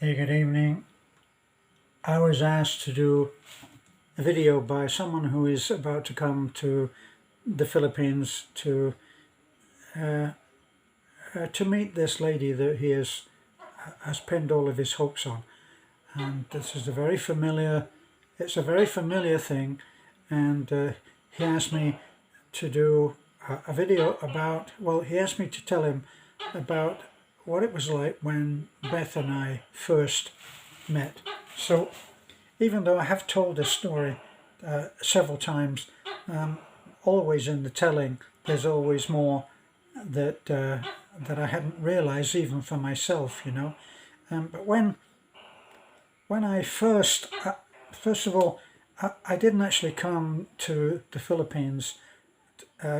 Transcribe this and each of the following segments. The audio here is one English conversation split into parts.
Hey, good evening. I was asked to do a video by someone who is about to come to the Philippines uh, to meet this lady that has pinned all of his hopes on. And this is it's a very familiar thing. And he asked me to do a video he asked me to tell him about what it was like when Beth and I first met. So even though I have told this story several times, always in the telling, there's always more that I hadn't realized even for myself, you know. But when I first of all, I didn't actually come to the Philippines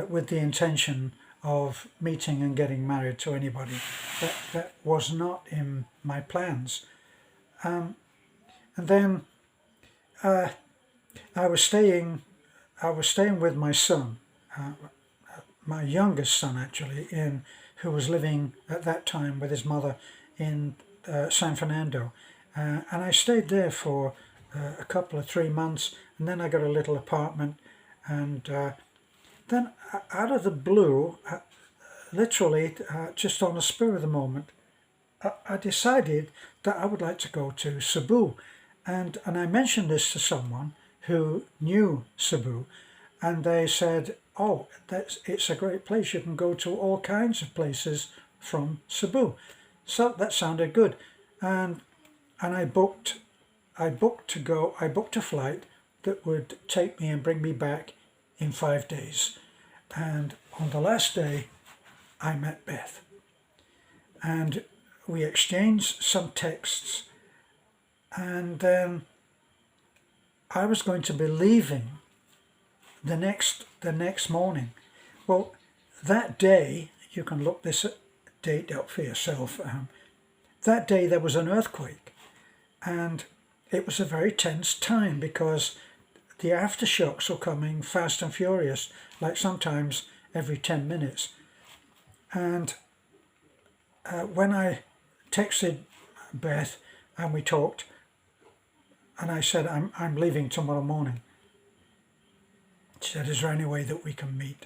with the intention of meeting and getting married to anybody. That was not in my plans. And then I was staying with my son, my youngest son actually, who was living at that time with his mother in San Fernando, and I stayed there for a couple of 3 months, and then I got a little apartment, and then out of the blue, literally just on the spur of the moment, I decided that I would like to go to Cebu, and I mentioned this to someone who knew Cebu, and they said, "Oh, it's a great place. You can go to all kinds of places from Cebu." So that sounded good, and I booked a flight that would take me and bring me back in 5 days. And on the last day, I met Beth, and we exchanged some texts, and then I was going to be leaving the next morning. Well, that day, you can look this date up for yourself. That day there was an earthquake, and it was a very tense time because the aftershocks were coming fast and furious, like sometimes every 10 minutes. And when I texted Beth and we talked, and I said, I'm leaving tomorrow morning. She said, "Is there any way that we can meet?"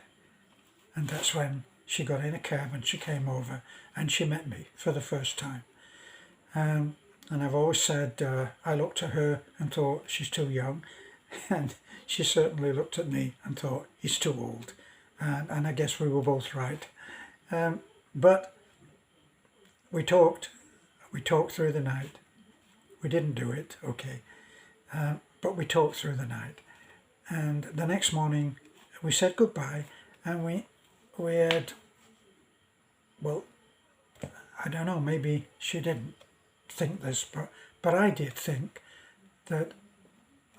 And that's when she got in a cab and she came over and she met me for the first time. And I've always said I looked at her and thought she's too young, and she certainly looked at me and thought he's too old. And I guess we were both right. But we talked through the night. We didn't do it, okay, but we talked through the night. And the next morning we said goodbye, and we had, well, I don't know, maybe she didn't think this, but I did think that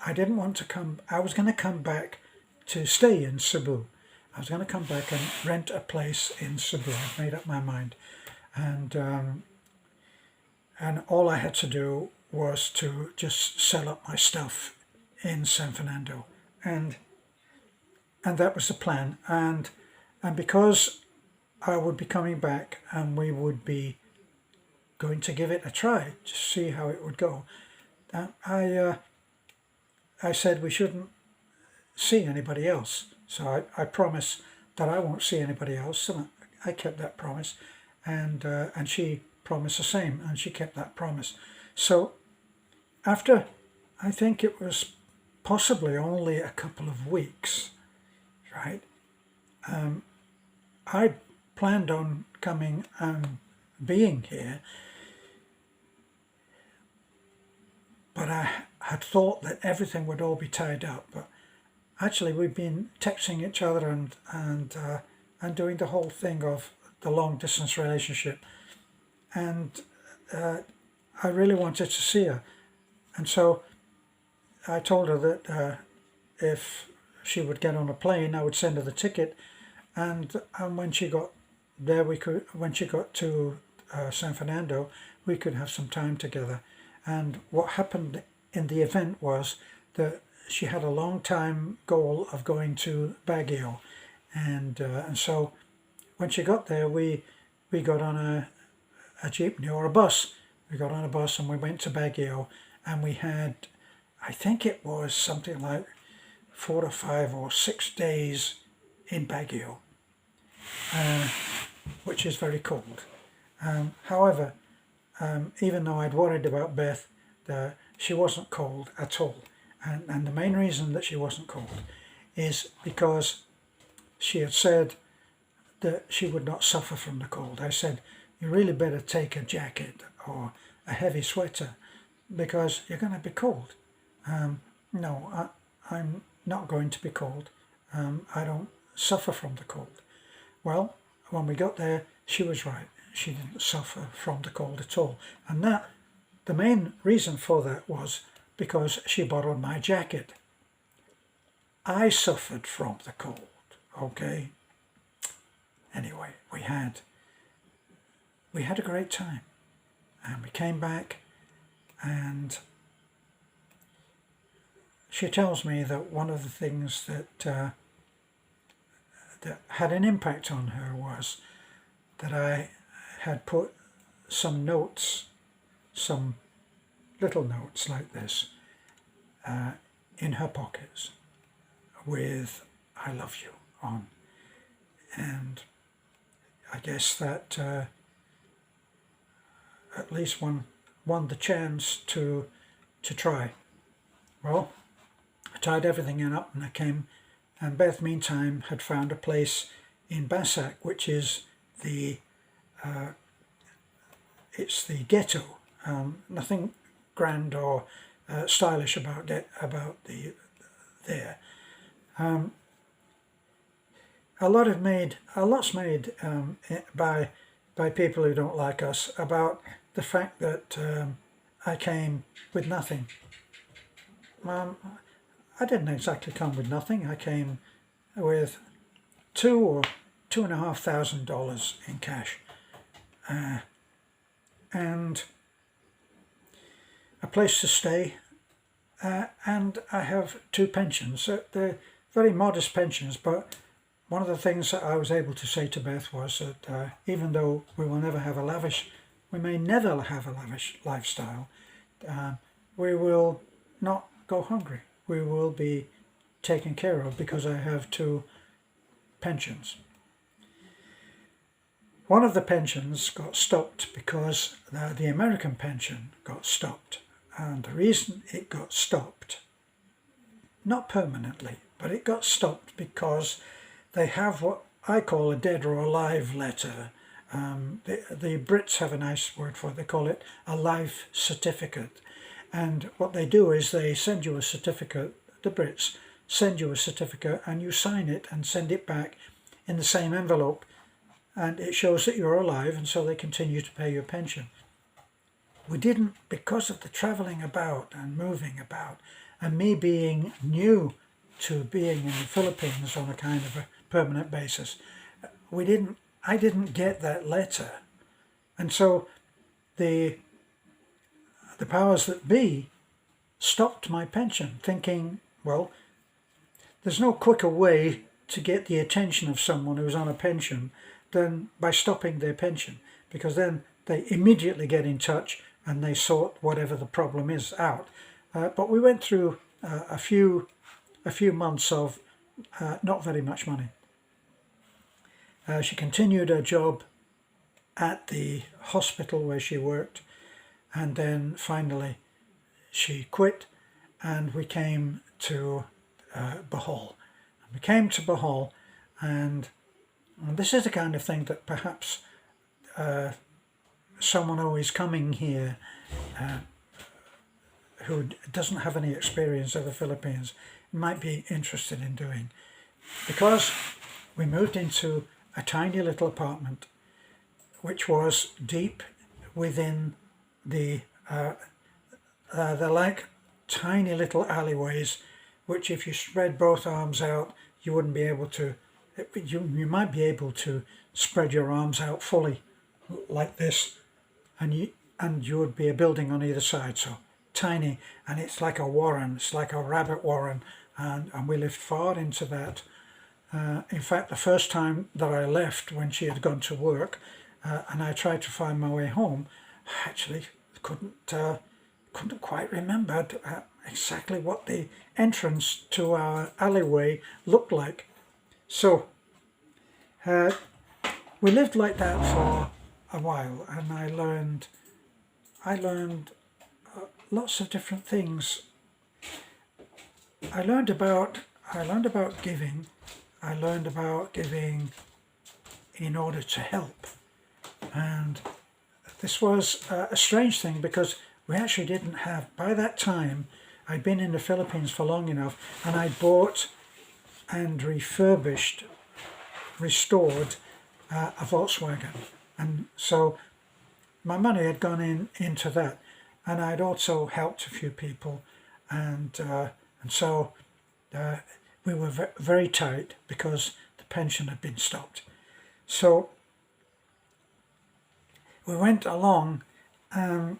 I didn't want to come. I was going to come back to stay in Cebu. I was going to come back and rent a place in Cebu. I've made up my mind, and all I had to do was to just sell up my stuff in San Fernando, and that was the plan. And because I would be coming back and we would be going to give it a try to see how it would go, I said we shouldn't see anybody else. So I promised that I won't see anybody else, and I kept that promise, and she promised the same, and she kept that promise. So after, I think it was possibly only a couple of weeks, right? I planned on coming and being here, but I had thought that everything would all be tied up. But actually, we've been texting each other and doing the whole thing of the long distance relationship, and I really wanted to see her, and so I told her that if she would get on a plane, I would send her the ticket, and when she got there, when she got to San Fernando, we could have some time together. And what happened in the event was that she had a long time goal of going to Baguio, and so when she got there, we got on a jeepney or a bus. we got on a bus and we went to Baguio, and we had, I think it was something like 4 or 5 or 6 days in Baguio, which is very cold. However, even though I'd worried about Beth, she wasn't cold at all. And the main reason that she wasn't cold is because she had said that she would not suffer from the cold. I said, you really better take a jacket or a heavy sweater because you're going to be cold. No, I'm not going to be cold. I don't suffer from the cold. Well, when we got there, she was right. She didn't suffer from the cold at all. And the main reason for that was because she borrowed my jacket. I suffered from the cold, okay? Anyway, we had a great time. And we came back, and she tells me that one of the things that had an impact on her was that I had put some notes, some little notes like this, in her pockets with "I love you" on. And I guess that at least won the chance to try. Well, I tied everything up and I came, and Beth meantime had found a place in Bassac, which is it's the ghetto. Nothing grand or stylish about there. A lot's made by people who don't like us about the fact that I came with nothing. I didn't exactly come with nothing. I came with $2,000 or $2,500 in cash, and a place to stay, and I have 2 pensions. They're very modest pensions, but one of the things that I was able to say to Beth was that even though we may never have a lavish lifestyle, we will not go hungry. We will be taken care of because I have 2 pensions. One of the pensions got stopped because the American pension got stopped. And the reason it got stopped, not permanently, but it got stopped because they have what I call a dead or alive letter. The Brits have a nice word for it. They call it a life certificate. And what they do is they send you a certificate, the Brits send you a certificate, and you sign it and send it back in the same envelope. And it shows that you're alive, and so they continue to pay your pension. We didn't, because of the travelling about and moving about, and me being new to being in the Philippines on a kind of a permanent basis, I didn't get that letter. And so the powers that be stopped my pension, thinking, well, there's no quicker way to get the attention of someone who's on a pension than by stopping their pension, because then they immediately get in touch and they sort whatever the problem is out. But we went through a few months of not very much money. She continued her job at the hospital where she worked, and then finally she quit, and we came to Bohol. We came to Bohol, and this is the kind of thing that perhaps someone who is coming here who doesn't have any experience of the Philippines might be interested in doing, because we moved into a tiny little apartment which was deep within the like tiny little alleyways, which if you spread both arms out, you wouldn't be able to. You might be able to spread your arms out fully like this, and you would be a building on either side. So tiny, and it's like a warren. It's like a rabbit warren, and we lived far into that. In fact, the first time that I left, when she had gone to work, and I tried to find my way home, I actually couldn't quite remember exactly what the entrance to our alleyway looked like. So we lived like that for a while, and I learned lots of different things. I learned about giving. I learned about giving in order to help, and this was a strange thing because we actually didn't have, by that time I'd been in the Philippines for long enough, and I bought and restored a Volkswagen, and so my money had gone into that, and I'd also helped a few people, and so we were very tight because the pension had been stopped. So we went along, and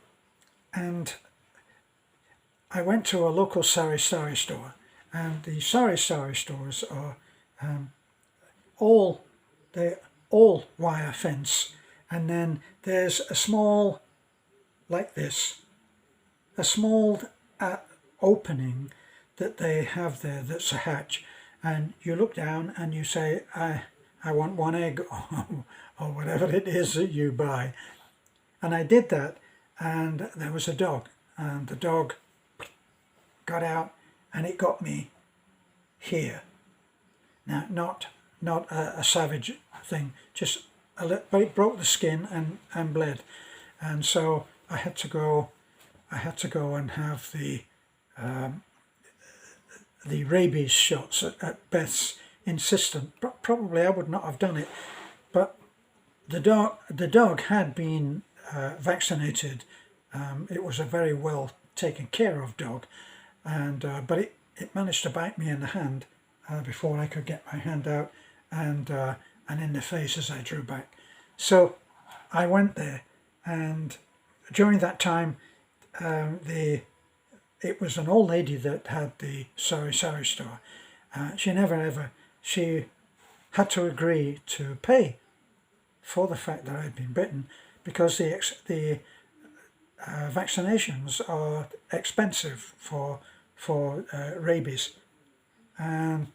I went to a local sari store, and the sari stores are all wire fence, and then there's a small, like this, a small opening that they have there that's a hatch, and you look down and you say, I want one egg, or whatever it is that you buy. And I did that, and there was a dog, and the dog got out and it got me here. Now, not a savage thing, just but it broke the skin and bled, and so I had to go and have the rabies shots at Beth's insistence. Probably I would not have done it, but the dog had been vaccinated. It was a very well taken care of dog, and but it managed to bite me in the hand before I could get my hand out, and in the face as I drew back. So I went there, and during that time, it was an old lady that had the sari store. She had to agree to pay for the fact that I'd been bitten, because the vaccinations are expensive for rabies. And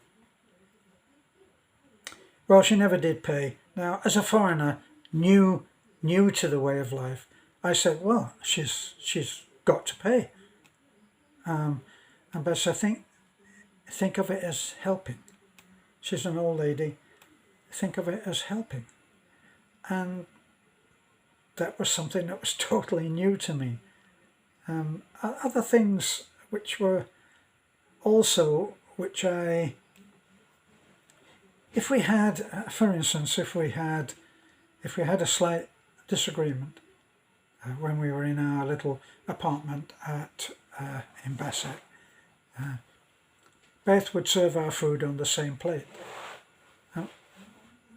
well, she never did pay. Now, as a foreigner, new to the way of life, I said, well, she's got to pay. But I think of it as helping. She's an old lady. Think of it as helping. And that was something that was totally new to me. Other things which were also, if we had, for instance, if we had a slight disagreement when we were in our little apartment in Bassac, Beth would serve our food on the same plate.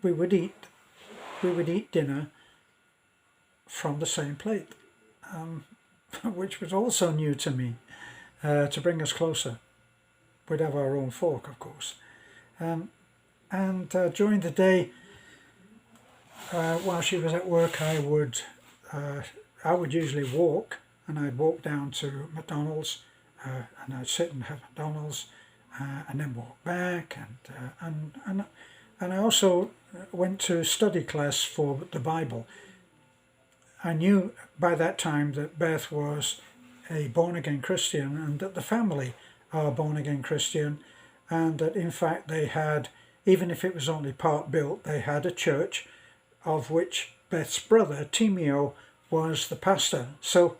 We would eat dinner from the same plate, which was also new to me, to bring us closer. We'd have our own fork, of course. And during the day, while she was at work, I would usually walk, and I'd walk down to McDonald's, and I'd sit and have McDonald's, and then walk back, and I also went to study class for the Bible. I knew by that time that Beth was a born-again Christian, and that the family are born-again Christian, and that in fact they had, even if it was only part built, they had a church of which Beth's brother, Timeo, was the pastor. So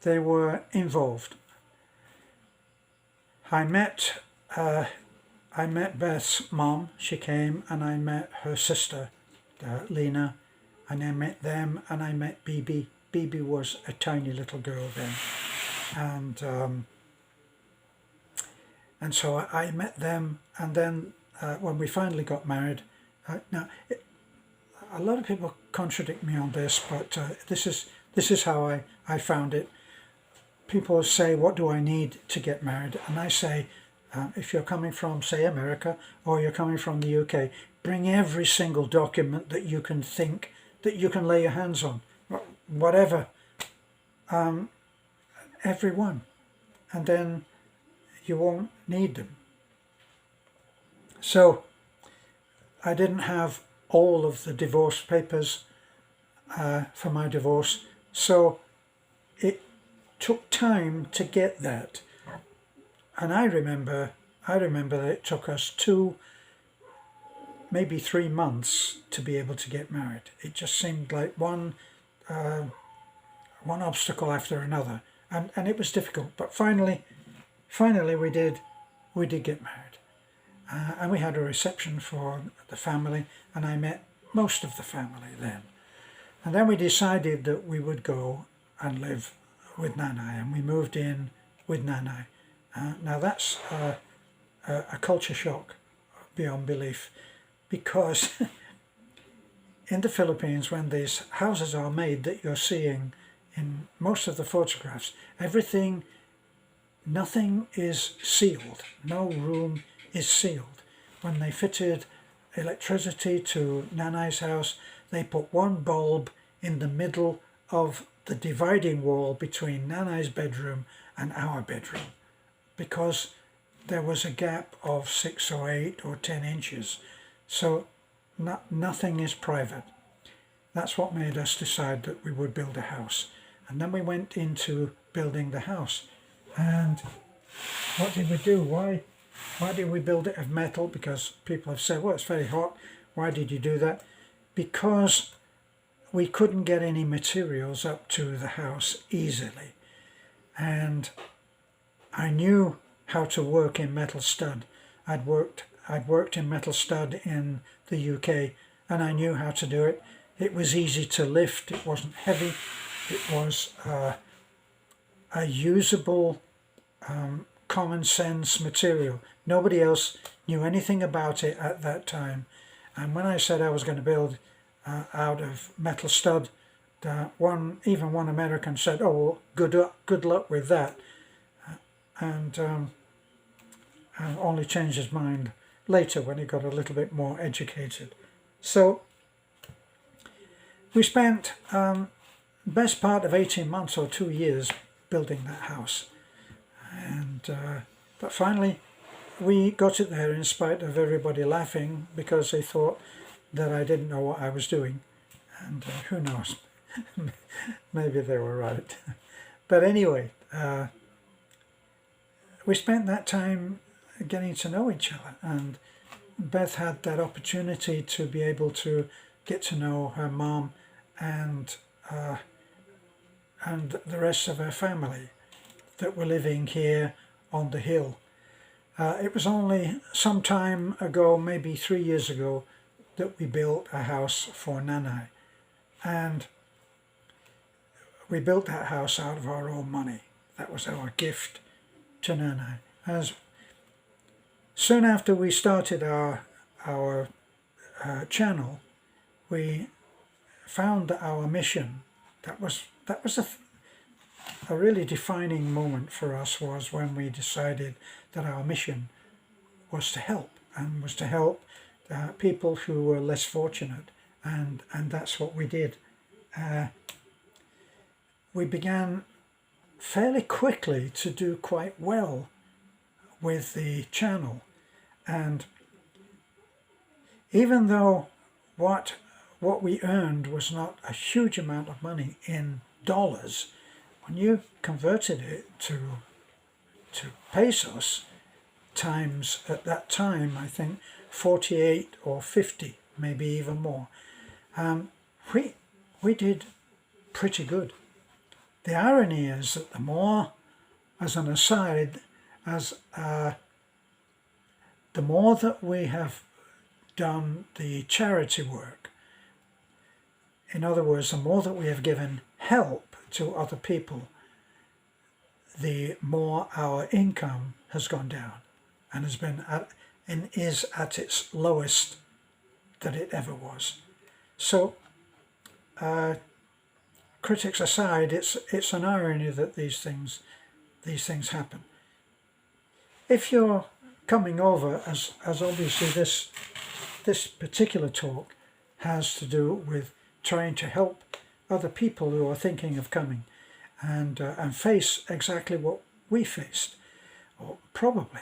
they were involved. I met Beth's mom. She came, and I met her sister, Lena, and I met them, and I met Bibi. Bibi was a tiny little girl then, and so I met them, and then when we finally got married, a lot of people contradict me on this, but this is how I found it. People say, what do I need to get married? And I say, if you're coming from, say, America, or you're coming from the UK, bring every single document that you can think that you can lay your hands on, whatever every one, and then you won't need them. So I didn't have all of the divorce papers for my divorce, so it took time to get that. And I remember that it took us 2, maybe 3 months to be able to get married. It just seemed like one obstacle after another, and it was difficult. But finally we did get married, and we had a reception for the family, and I met most of the family then. And then we decided that we would go and live with Nanai, and we moved in with Nanai. Now that's a culture shock beyond belief, because in the Philippines, when these houses are made that you're seeing in most of the photographs, nothing is sealed. No room is sealed. When they fitted electricity to Nanai's house, they put one bulb in the middle of the dividing wall between Nanai's bedroom and our bedroom, because there was a gap of 6 or 8 or 10 inches. So nothing is private. That's what made us decide that we would build a house. And then we went into building the house. And what did we do? Why did we build it of metal? Because people have said, well, it's very hot. Why did you do that? Because we couldn't get any materials up to the house easily. And I knew how to work in metal stud. I'd worked in metal stud in the UK, and I knew how to do it. It was easy to lift. It wasn't heavy. It was a usable, common sense material. Nobody else knew anything about it at that time. And when I said I was going to build out of metal stud, even one American said, "Oh, well, good luck with that," and only changed his mind later when he got a little bit more educated. So we spent best part of 18 months or 2 years building that house, and but finally we got it there in spite of everybody laughing, because they thought that I didn't know what I was doing, and who knows, maybe they were right. But anyway, we spent that time getting to know each other, and Beth had that opportunity to be able to get to know her mom and the rest of her family that were living here on the hill. It was only some time ago, maybe 3 years ago, that we built a house for Nanai, and we built that house out of our own money. That was our gift to Nanai. As soon after we started our channel, we found that our mission, that was a really defining moment for us, was when we decided that our mission was to help, and was to help people who were less fortunate, and that's what we did. We began fairly quickly to do quite well with the channel, and even though what we earned was not a huge amount of money in dollars, when you converted it to pesos times, at that time, I think 48 or 50, maybe even more, we did pretty good. The irony is that the more, as an aside, the more that we have done the charity work, in other words, the more that we have given help to other people, the more our income has gone down, and is at its lowest that it ever was. So, critics aside, it's an irony that these things happen. If you're coming over, as obviously this particular talk has to do with trying to help other people who are thinking of coming, and face exactly what we faced, or probably.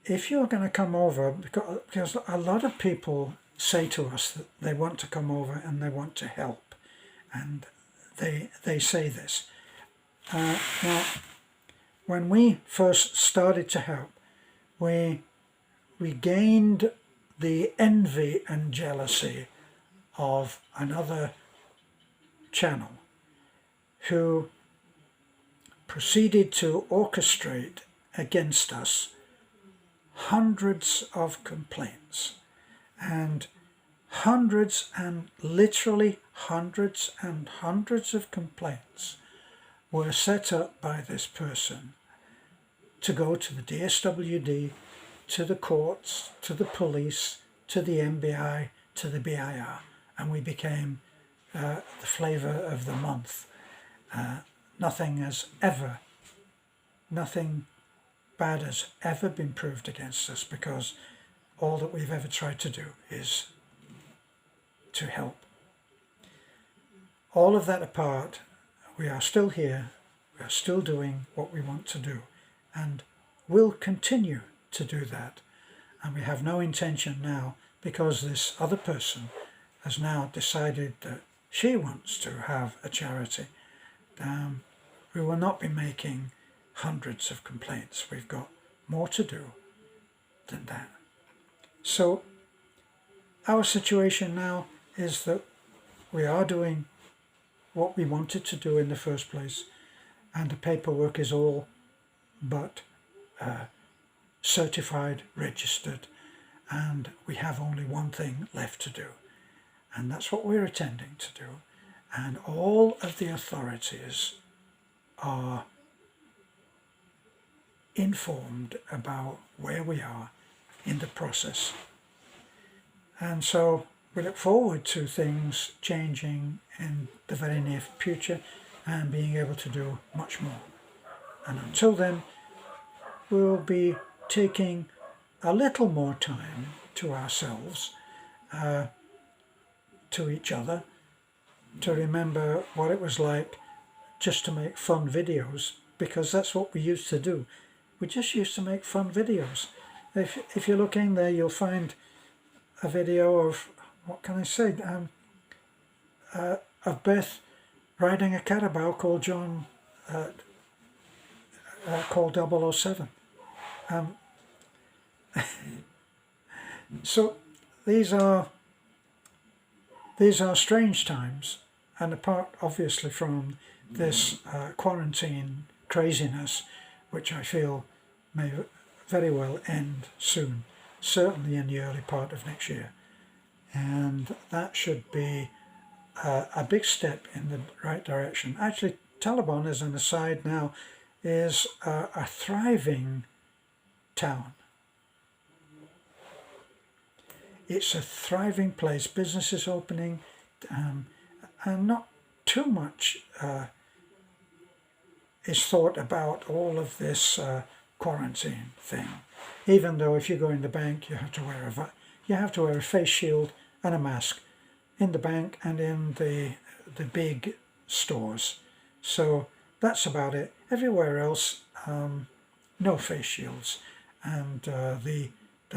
If you're going to come over, because a lot of people say to us that they want to come over and they want to help, and they say this. Now, when we first started to help, we gained the envy and jealousy of another channel who proceeded to orchestrate against us hundreds of complaints, and hundreds and literally hundreds and hundreds of complaints were set up by this person to go to the DSWD, to the courts, to the police, to the MBI, to the BIR, and we became the flavour of the month. Nothing bad has ever been proved against us, because all that we've ever tried to do is to help. All of that apart, we are still here, we are still doing what we want to do, and will continue to do that. And we have no intention now, because this other person has now decided that she wants to have a charity. We will not be making hundreds of complaints. We've got more to do than that. So our situation now is that we are doing what we wanted to do in the first place, and the paperwork is all but certified, registered, and we have only one thing left to do, and that's what we're attending to do. And all of the authorities are informed about where we are in the process. And so we look forward to things changing in the very near future and being able to do much more. And until then, we'll be taking a little more time to ourselves, to each other, to remember what it was like just to make fun videos, because that's what we used to do. We just used to make fun videos. If you look in there, you'll find a video of, what can I say, of Beth riding a carabao called called 007. So these are strange times, and apart obviously from this quarantine craziness, which I feel may very well end soon, certainly in the early part of next year. And that should be a big step in the right direction. Actually, Taliban, as an aside now, is a thriving town. It's a thriving place, businesses opening, and not too much is thought about all of this quarantine thing. Even though if you go in the bank, you have to wear a face shield and a mask in the bank and in the big stores. So that's about it. Everywhere else, no face shields, and the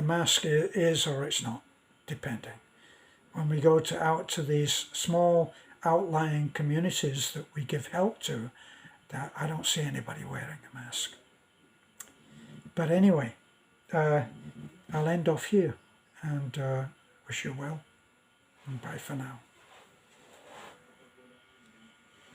mask is or it's not, depending. When we go out to these small outlying communities that we give help to, I don't see anybody wearing a mask. But anyway, I'll end off here and wish you well, and bye for now.